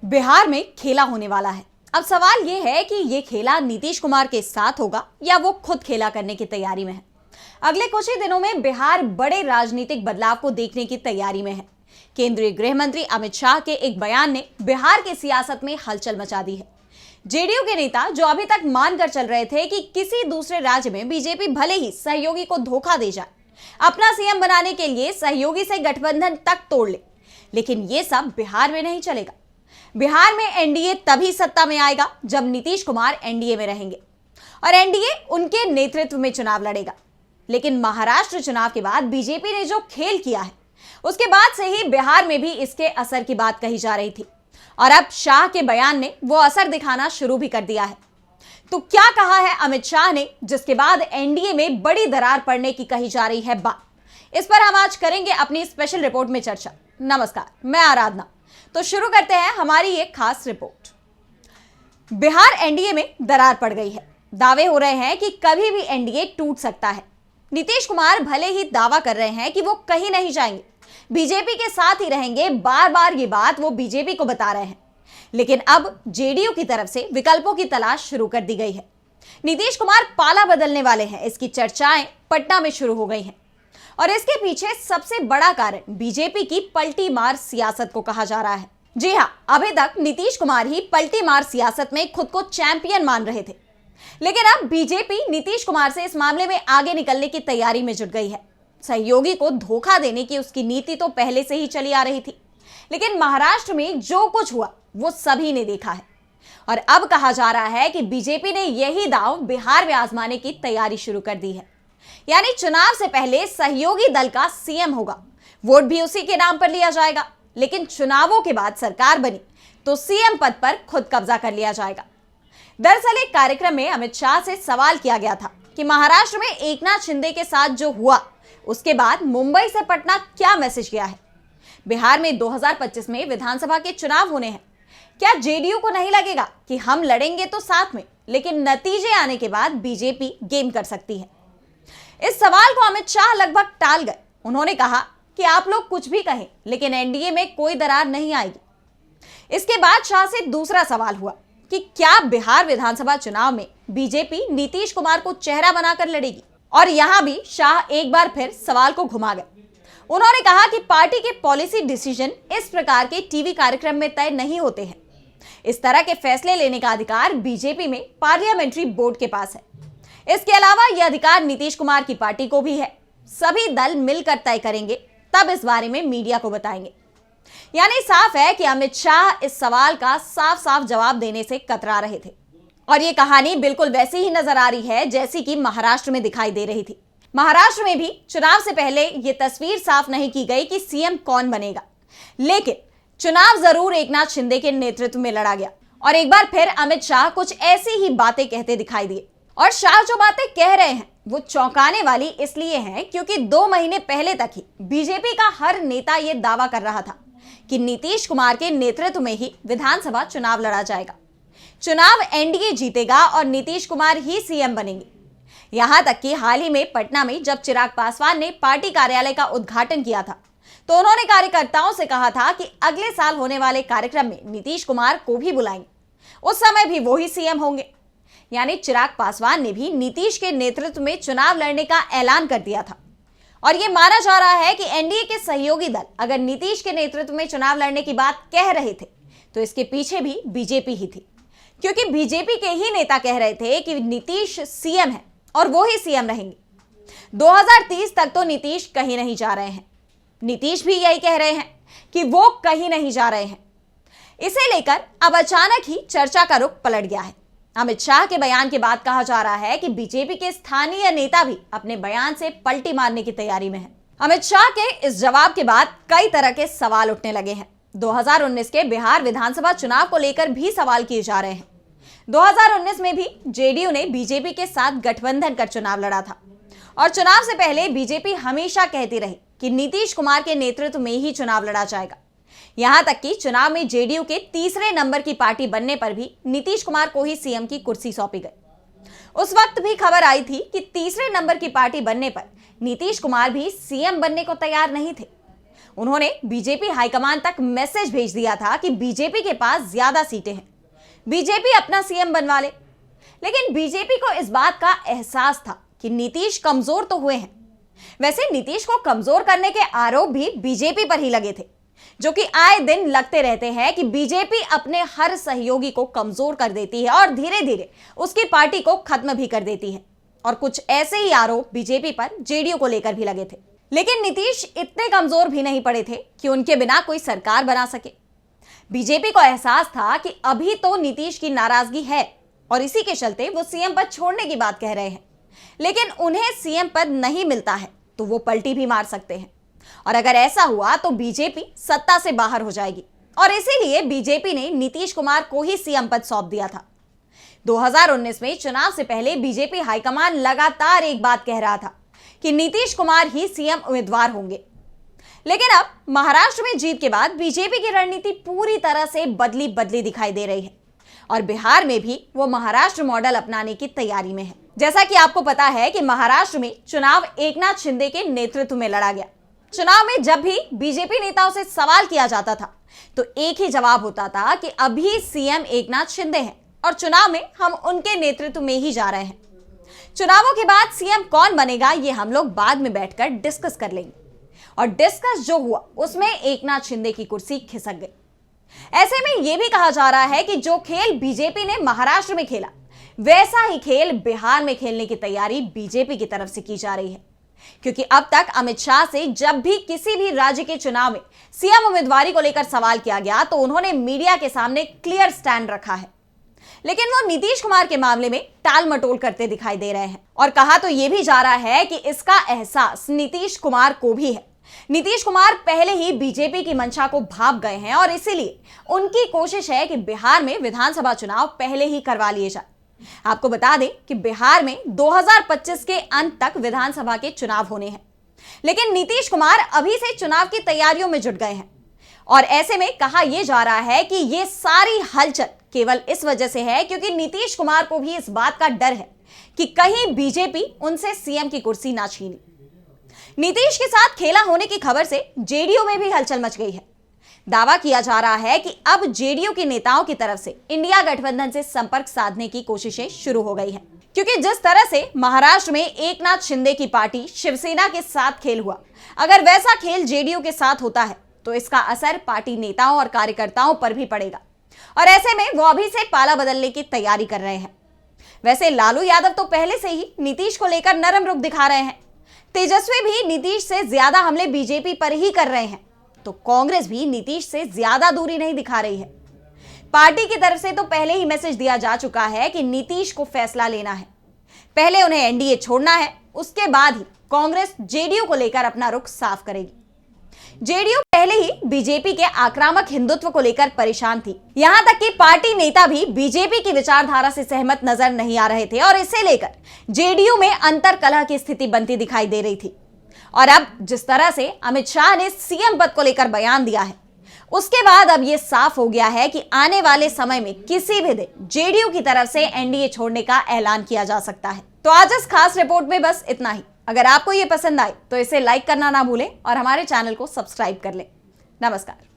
बिहार में खेला होने वाला है। अब सवाल यह है कि यह खेला नीतीश कुमार के साथ होगा या वो खुद खेला करने की तैयारी में है। अगले कुछ ही दिनों में बिहार बड़े राजनीतिक बदलाव को देखने की तैयारी में है। केंद्रीय गृह मंत्री अमित शाह के एक बयान ने बिहार की सियासत में हलचल मचा दी है। जेडीयू के नेता जो अभी तक मानकर चल रहे थे कि किसी दूसरे राज्य में बीजेपी भले ही सहयोगी को धोखा दे जाए, अपना सीएम बनाने के लिए सहयोगी से गठबंधन तक तोड़ ले, लेकिन ये सब बिहार में नहीं चलेगा। बिहार में एनडीए तभी सत्ता में आएगा जब नीतीश कुमार एनडीए में रहेंगे और एनडीए उनके नेतृत्व में चुनाव लड़ेगा। लेकिन महाराष्ट्र चुनाव के बाद बीजेपी ने जो खेल किया है, उसके बाद से ही बिहार में भी इसके असर की बात कही जा रही थी और अब शाह के बयान ने वो असर दिखाना शुरू भी कर दिया है। तो क्या कहा है अमित शाह ने, जिसके बाद एनडीए में बड़ी दरार पड़ने की कही जा रही है बात? इस पर हम आज करेंगे अपनी स्पेशल रिपोर्ट में चर्चा। नमस्कार, मैं आराधना। तो शुरू करते हैं हमारी एक खास रिपोर्ट। बिहार एनडीए में दरार पड़ गई है। दावे हो रहे हैं कि कभी भी एनडीए टूट सकता है। नीतीश कुमार भले ही दावा कर रहे हैं कि वो कहीं नहीं जाएंगे, बीजेपी के साथ ही रहेंगे, बार बार ये बात वो बीजेपी को बता रहे हैं, लेकिन अब जेडीयू की तरफ से विकल्पों की तलाश शुरू कर दी गई है। नीतीश कुमार पाला बदलने वाले हैं, इसकी चर्चाएं पटना में शुरू हो गई हैं और इसके पीछे सबसे बड़ा कारण बीजेपी की पलटी मार सियासत को कहा जा रहा है। जी हां, अभी तक नीतीश कुमार ही पलटी मार सियासत में खुद को चैंपियन मान रहे थे, लेकिन अब बीजेपी नीतीश कुमार से इस मामले में आगे निकलने की तैयारी में जुट गई है। सहयोगी को धोखा देने की उसकी नीति तो पहले से ही चली आ रही थी, लेकिन महाराष्ट्र में जो कुछ हुआ वो सभी ने देखा है और अब कहा जा रहा है कि बीजेपी ने यही दांव बिहार में आजमाने की तैयारी शुरू कर दी है। यानी चुनाव से पहले सहयोगी दल का सीएम होगा, वोट भी उसी के नाम पर लिया जाएगा, लेकिन चुनावों के बाद सरकार बनी तो सीएम पद पर खुद कब्जा कर लिया जाएगा। दरअसल एक कार्यक्रम में अमित शाह से सवाल किया गया था कि महाराष्ट्र में एकनाथ शिंदे के साथ जो हुआ, उसके बाद मुंबई से पटना क्या मैसेज गया है? बिहार में 2025 में विधानसभा के चुनाव होने हैं। क्या जेडीयू को नहीं लगेगा कि हम लड़ेंगे तो साथ में, लेकिन नतीजे आने के बाद बीजेपी गेम कर सकती है? इस सवाल को अमित शाह लगभग टाल गए। उन्होंने कहा कि आप लोग कुछ भी कहें, लेकिन एनडीए में कोई दरार नहीं आएगी। इसके बाद शाह से दूसरा सवाल हुआ कि क्या बिहार विधानसभा चुनाव में बीजेपी नीतीश कुमार को चेहरा बनाकर लड़ेगी? और यहां भी शाह एक बार फिर सवाल को घुमा गए। उन्होंने कहा कि पार्टी के पॉलिसी डिसीजन इस प्रकार के टीवी कार्यक्रम में तय नहीं होते हैं। इस तरह के फैसले लेने का अधिकार बीजेपी में पार्लियामेंट्री बोर्ड के पास है। इसके अलावा यह अधिकार नीतीश कुमार की पार्टी को भी है। सभी दल मिलकर तय करेंगे, तब इस बारे में मीडिया को बताएंगे। यानी साफ है कि अमित शाह इस सवाल का साफ साफ जवाब देने से कतरा रहे थे और ये कहानी बिल्कुल वैसी ही नजर आ रही है जैसी कि महाराष्ट्र में दिखाई दे रही थी। महाराष्ट्र में भी चुनाव से पहले ये तस्वीर साफ नहीं की गई कि सीएम कौन बनेगा, लेकिन चुनाव जरूर एकनाथ शिंदे के नेतृत्व में लड़ा गया और एक बार फिर अमित शाह कुछ ऐसी ही बातें कहते दिखाई दिए। और शाह जो बातें कह रहे हैं वो चौंकाने वाली इसलिए हैं क्योंकि 2 महीने पहले तक ही बीजेपी का हर नेता ये दावा कर रहा था कि नीतीश कुमार के नेतृत्व में ही विधानसभा चुनाव लड़ा जाएगा, चुनाव एनडीए जीतेगा और नीतीश कुमार ही सीएम बनेंगे। यहां तक कि हाल ही में पटना में जब चिराग पासवान ने पार्टी कार्यालय का उद्घाटन किया था, तो उन्होंने कार्यकर्ताओं से कहा था कि अगले साल होने वाले कार्यक्रम में नीतीश कुमार को भी बुलाएंगे, उस समय भी वो ही सीएम होंगे। यानी चिराग पासवान ने भी नीतीश के नेतृत्व में चुनाव लड़ने का ऐलान कर दिया था और यह माना जा रहा है कि एनडीए के सहयोगी दल अगर नीतीश के नेतृत्व में चुनाव लड़ने की बात कह रहे थे तो इसके पीछे भी बीजेपी ही थी, क्योंकि बीजेपी के ही नेता कह रहे थे कि नीतीश सीएम है और वो ही सीएम रहेंगे। 2030 तक तो नीतीश कहीं नहीं जा रहे हैं। नीतीश भी यही कह रहे हैं कि वो कहीं नहीं जा रहे हैं। इसे लेकर अब अचानक ही चर्चा का रुख पलट गया है। अमित शाह के बयान के बाद कहा जा रहा है कि बीजेपी के स्थानीय नेता भी अपने बयान से पलटी मारने की तैयारी में हैं। अमित शाह के इस जवाब के बाद कई तरह के सवाल उठने लगे हैं। 2019 के बिहार विधानसभा चुनाव को लेकर भी सवाल किए जा रहे हैं। 2019 में भी जेडीयू ने बीजेपी के साथ गठबंधन कर चुनाव लड़ा था और चुनाव से पहले बीजेपी हमेशा कहती रही कि नीतीश कुमार के नेतृत्व में ही चुनाव लड़ा जाएगा। यहां तक कि चुनाव में जेडीयू के तीसरे नंबर की पार्टी बनने पर भी नीतीश कुमार को ही सीएम की कुर्सी सौंपी गई। उस वक्त भी खबर आई थी कि तीसरे नंबर की पार्टी बनने पर नीतीश कुमार भी सीएम बनने को तैयार नहीं थे। उन्होंने बीजेपी हाईकमान तक मैसेज भेज दिया था कि बीजेपी के पास ज्यादा सीटें हैं, बीजेपी अपना सीएम बनवा ले। लेकिन बीजेपी को इस बात का एहसास था कि नीतीश कमजोर तो हुए हैं। वैसे नीतीश को कमजोर करने के आरोप भी बीजेपी पर ही लगे थे, जो कि आए दिन लगते रहते हैं कि बीजेपी अपने हर सहयोगी को कमजोर कर देती है और धीरे धीरे उसकी पार्टी को खत्म भी कर देती है। और कुछ ऐसे ही आरोप बीजेपी पर जेडीयू को लेकर भी लगे थे। लेकिन नीतीश इतने कमजोर भी नहीं पड़े थे कि उनके बिना कोई सरकार बना सके। बीजेपी को एहसास था कि अभी तो नीतीश की नाराजगी है और इसी के चलते वो सीएम पद छोड़ने की बात कह रहे हैं। लेकिन उन्हें सीएम पद नहीं मिलता है तो वो पलटी भी मार सकते हैं, और अगर ऐसा हुआ तो बीजेपी सत्ता से बाहर हो जाएगी। और इसीलिए बीजेपी ने नीतीश कुमार को ही सीएम पद सौंप दिया था। 2019 में चुनाव से पहले बीजेपी हाईकमान लगातार एक बात कह रहा था कि नीतीश कुमार ही सीएम उम्मीदवार होंगे। लेकिन अब महाराष्ट्र में जीत के बाद बीजेपी की रणनीति पूरी तरह से बदली दिखाई दे रही है, और बिहार में भी वो महाराष्ट्र मॉडल अपनाने की तैयारी में है। जैसा कि आपको पता है कि महाराष्ट्र में चुनाव एकनाथ शिंदे के नेतृत्व में लड़ा गया। चुनाव में जब भी बीजेपी नेताओं से सवाल किया जाता था तो एक ही जवाब होता था कि अभी सीएम एकनाथ शिंदे हैं और चुनाव में हम उनके नेतृत्व में ही जा रहे हैं। चुनावों के बाद सीएम कौन बनेगा ये हम लोग बाद में बैठकर डिस्कस कर लेंगे। और डिस्कस जो हुआ उसमें एकनाथ शिंदे की कुर्सी खिसक गई। ऐसे में यह भी कहा जा रहा है कि जो खेल बीजेपी ने महाराष्ट्र में खेला वैसा ही खेल बिहार में खेलने की तैयारी बीजेपी की तरफ से की जा रही है। क्योंकि अब तक अमित शाह से जब भी किसी भी राज्य के चुनाव में सीएम उम्मीदवारी को लेकर सवाल किया गया तो उन्होंने मीडिया के सामने क्लियर स्टैंड रखा है। लेकिन वो नीतीश कुमार के मामले में टाल मटोल करते दिखाई दे रहे हैं। और कहा तो यह भी जा रहा है कि इसका एहसास नीतीश कुमार को भी है। नीतीश कुमार पहले ही बीजेपी की मंशा को भांप गए हैं और इसीलिए उनकी कोशिश है कि बिहार में विधानसभा चुनाव पहले ही करवा लिए जाए। आपको बता दें कि बिहार में 2025 के अंत तक विधानसभा के चुनाव होने हैं। लेकिन नीतीश कुमार अभी से चुनाव की तैयारियों में जुट गए हैं, और ऐसे में कहा यह जा रहा है कि यह सारी हलचल केवल इस वजह से है क्योंकि नीतीश कुमार को भी इस बात का डर है कि कहीं बीजेपी उनसे सीएम की कुर्सी ना छीने। नीतीश के साथ खेला होने की खबर से जेडीयू में भी हलचल मच गई है। दावा किया जा रहा है कि अब जेडीयू के नेताओं की तरफ से इंडिया गठबंधन से संपर्क साधने की कोशिशें शुरू हो गई हैं, क्योंकि जिस तरह से महाराष्ट्र में एकनाथ शिंदे की पार्टी शिवसेना के साथ खेल हुआ, अगर वैसा खेल जेडीयू के साथ होता है तो इसका असर पार्टी नेताओं और कार्यकर्ताओं पर भी पड़ेगा। और ऐसे में वो अभी से पाला बदलने की तैयारी कर रहे हैं। वैसे लालू यादव तो पहले से ही नीतीश को लेकर नरम रुख दिखा रहे हैं। तेजस्वी भी नीतीश से ज्यादा हमले बीजेपी पर ही कर रहे हैं, तो कांग्रेस भी नीतीश से ज्यादा दूरी नहीं दिखा रही है। पार्टी की तरफ से तो पहले ही मैसेज दिया जा चुका है कि नीतीश को फैसला लेना है। पहले उन्हें एनडीए छोड़ना है, उसके बाद ही कांग्रेस जेडीयू को लेकर अपना रुख साफ करेगी। जेडीयू पहले ही बीजेपी के आक्रामक हिंदुत्व को लेकर परेशान थी। यहां तक कि पार्टी नेता भी बीजेपी की विचारधारा से सहमत नजर नहीं आ रहे थे और इसे लेकर जेडीयू में अंतर्कलह की स्थिति बनती दिखाई दे रही थी। और अब जिस तरह से अमित शाह ने सीएम पद को लेकर बयान दिया है, उसके बाद अब यह साफ हो गया है कि आने वाले समय में किसी भी दिन जेडीयू की तरफ से एनडीए छोड़ने का ऐलान किया जा सकता है। तो आज इस खास रिपोर्ट में बस इतना ही। अगर आपको ये पसंद आए तो इसे लाइक करना ना भूलें और हमारे चैनल को सब्सक्राइब कर लें। नमस्कार।